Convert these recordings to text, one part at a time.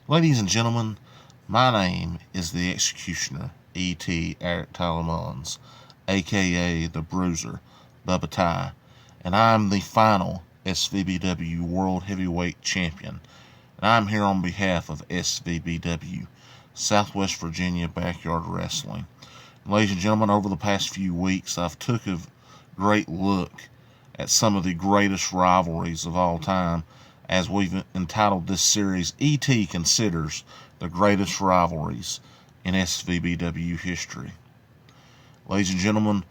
Ladies and gentlemen, my name is the Executioner, E.T. Eric Tyler Mullins, aka the Bruiser, Bubba Ty, and I'm the final SVBW World Heavyweight Champion. And I'm here on behalf of SVBW, Southwest Virginia Backyard Wrestling. And ladies and gentlemen, over the past few weeks, I've took a great look at some of the greatest rivalries of all time, as we've entitled this series, E.T. Considers the Greatest Rivalries in SVBW History. Ladies and gentlemen,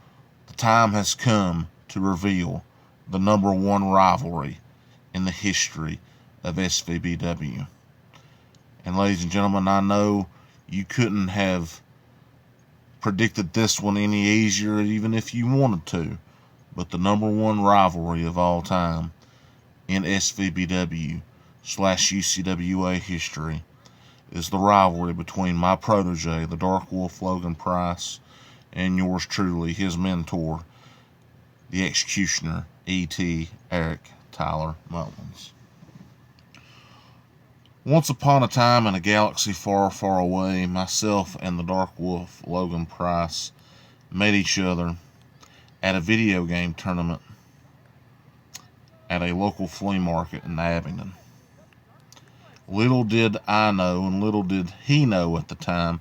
the time has come to reveal the number one rivalry in the history of SVBW. And ladies and gentlemen, I know you couldn't have predicted this one any easier even if you wanted to, but the number one rivalry of all time in SVBW/UCWA history is the rivalry between my protege, the Dark Wolf Logan Price, and yours truly, his mentor, the Executioner, E.T. Eric Tyler Mullins. Once upon a time in a galaxy far, far away, myself and the Dark Wolf Logan Price met each other at a video game tournament at a local flea market in Abingdon. Little did I know, and little did he know at the time,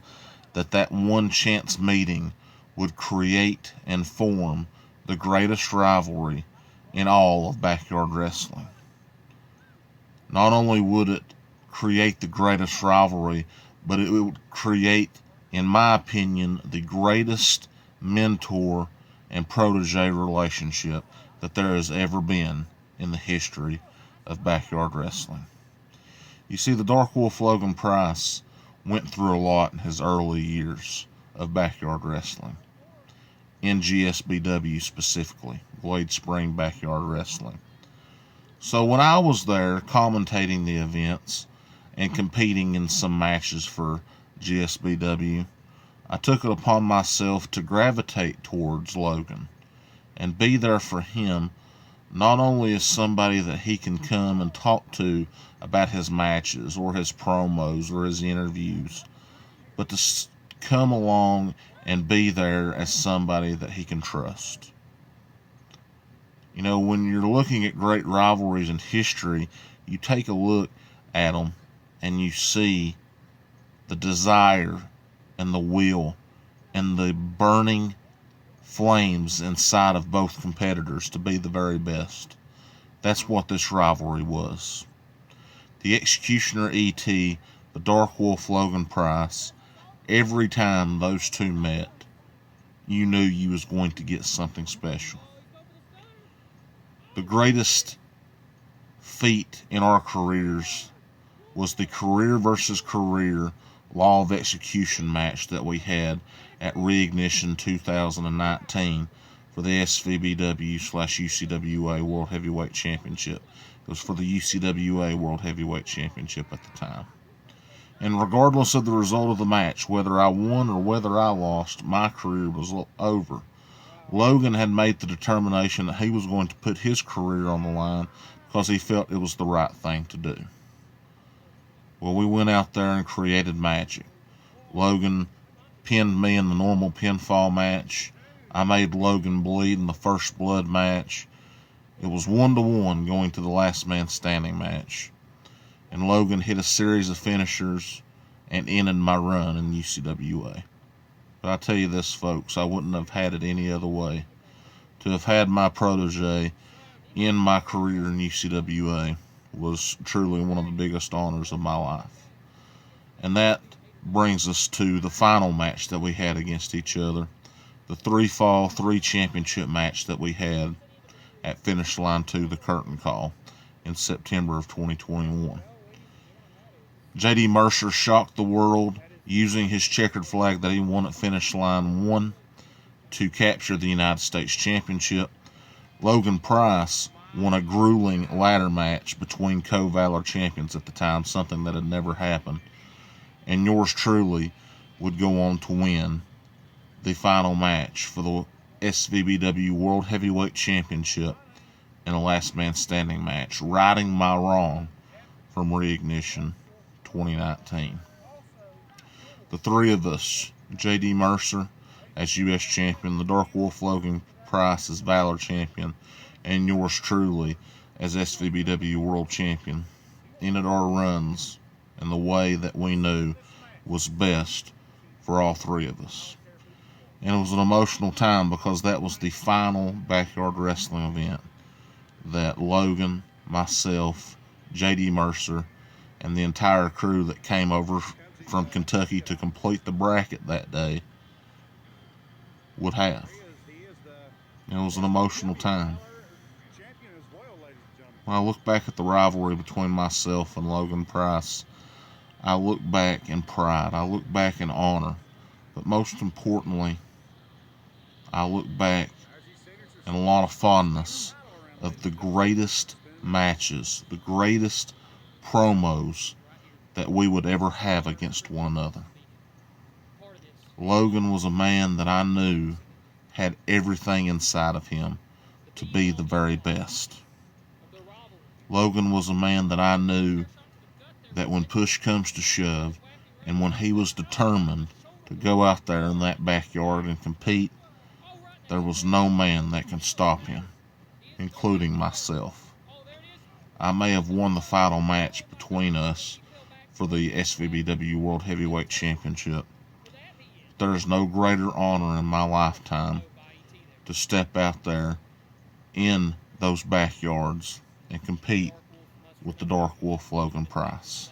that one chance meeting would create and form the greatest rivalry in all of backyard wrestling. Not only would it create the greatest rivalry, but it would create, in my opinion, the greatest mentor and protege relationship that there has ever been in the history of backyard wrestling. You see, the Dark Wolf Logan Price went through a lot in his early years of backyard wrestling, in GSBW specifically, Glade Spring Backyard Wrestling. So when I was there commentating the events and competing in some matches for GSBW, I took it upon myself to gravitate towards Logan and be there for him, not only as somebody that he can come and talk to about his matches or his promos or his interviews, but to come along and be there as somebody that he can trust. You know, when you're looking at great rivalries in history, you take a look at them and you see the desire and the will and the burning flames inside of both competitors to be the very best. That's what this rivalry was. The Executioner E.T., the Dark Wolf Logan Price, every time those two met, you knew you was going to get something special. The greatest feat in our careers was the career versus career Law of Execution match that we had at Reignition 2019 for the SVBW/UCWA World Heavyweight Championship. It was for the UCWA World Heavyweight Championship at the time. And regardless of the result of the match, whether I won or whether I lost, my career was over. Logan had made the determination that he was going to put his career on the line because he felt it was the right thing to do. Well, we went out there and created magic. Logan pinned me in the normal pinfall match. I made Logan bleed in the first blood match. It was 1-1 going to the last man standing match. And Logan hit a series of finishers and ended my run in UCWA. But I tell you this, folks, I wouldn't have had it any other way. To have had my protege in my career in UCWA was truly one of the biggest honors of my life. And that brings us to the final match that we had against each other, the 3-fall, 3 championship match that we had at Finish Line 2, the Curtain Call, in September of 2021. J.D. Mercer shocked the world using his checkered flag that he won at Finish Line 1 to capture the United States Championship. Logan Price won a grueling ladder match between co-Valor champions at the time, something that had never happened. And yours truly would go on to win the final match for the SVBW World Heavyweight Championship in a last man standing match, righting my wrong from Reignition 2019. The three of us, J.D. Mercer as U.S. champion, the Dark Wolf Logan Price as Valor champion, and yours truly as SVBW world champion, ended our runs in the way that we knew was best for all three of us. And it was an emotional time because that was the final backyard wrestling event that Logan, myself, J.D. Mercer, and the entire crew that came over from Kentucky to complete the bracket that day would have. And it was an emotional time. When I look back at the rivalry between myself and Logan Price, I look back in pride, I look back in honor, but most importantly, I look back in a lot of fondness of the greatest matches, the greatest promos that we would ever have against one another. Logan was a man that I knew had everything inside of him to be the very best. Logan was a man that I knew that when push comes to shove, and when he was determined to go out there in that backyard and compete, there was no man that can stop him, including myself. I may have won the final match between us for the SVBW World Heavyweight Championship. There is no greater honor in my lifetime to step out there in those backyards and compete with the Dark Wolf Logan Price.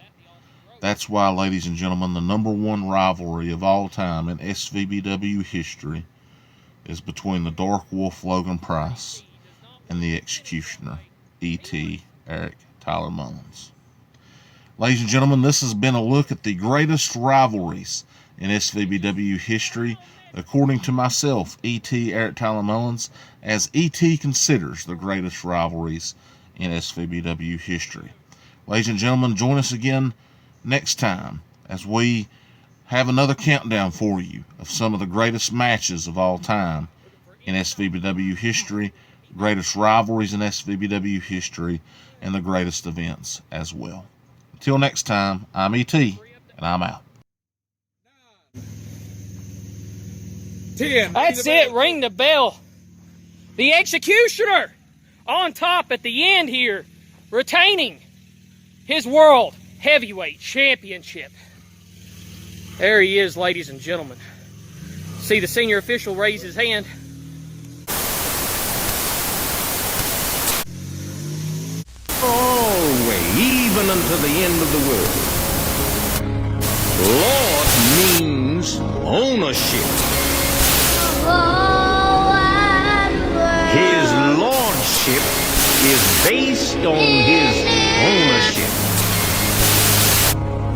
That's why, ladies and gentlemen, the #1 rivalry of all time in SVBW history is between the Dark Wolf Logan Price and the Executioner, E.T. Eric Tyler Mullins. Ladies and gentlemen, this has been a look at the greatest rivalries in SVBW history, according to myself, E.T. Eric Tyler Mullins, as E.T. considers the greatest rivalries in SVBW history. Ladies and gentlemen, join us again next time as we have another countdown for you of some of the greatest matches of all time in SVBW history, greatest rivalries in SVBW history, and the greatest events as well. Until next time, I'm E.T., and I'm out. That's it, ring the bell. The Executioner on top at the end here, retaining his World Heavyweight Championship. There he is, ladies and gentlemen. See the senior official raise his hand. Always, even unto the end of the world. Lord means ownership. His lordship is based on his ownership.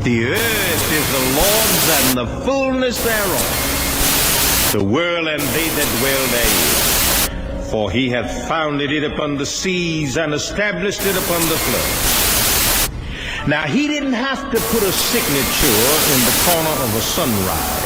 The earth is the Lord's and the fullness thereof, the world and they that dwell therein. For he hath founded it upon the seas and established it upon the flood. Now he didn't have to put a signature in the corner of a sunrise.